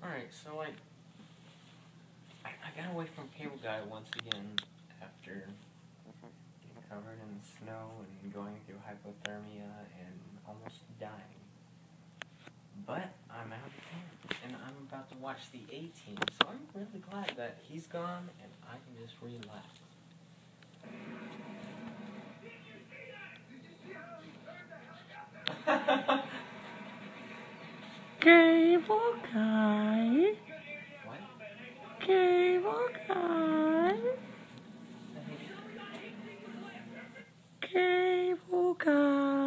Alright, so like, I got away from Cable Guy once again after getting covered in snow and going through hypothermia and almost dying. But I'm out of camp, and I'm about to watch the A-Team, so I'm really glad that he's gone and I can just relax. Cable Guy. What? Cable Guy. Cable Guy.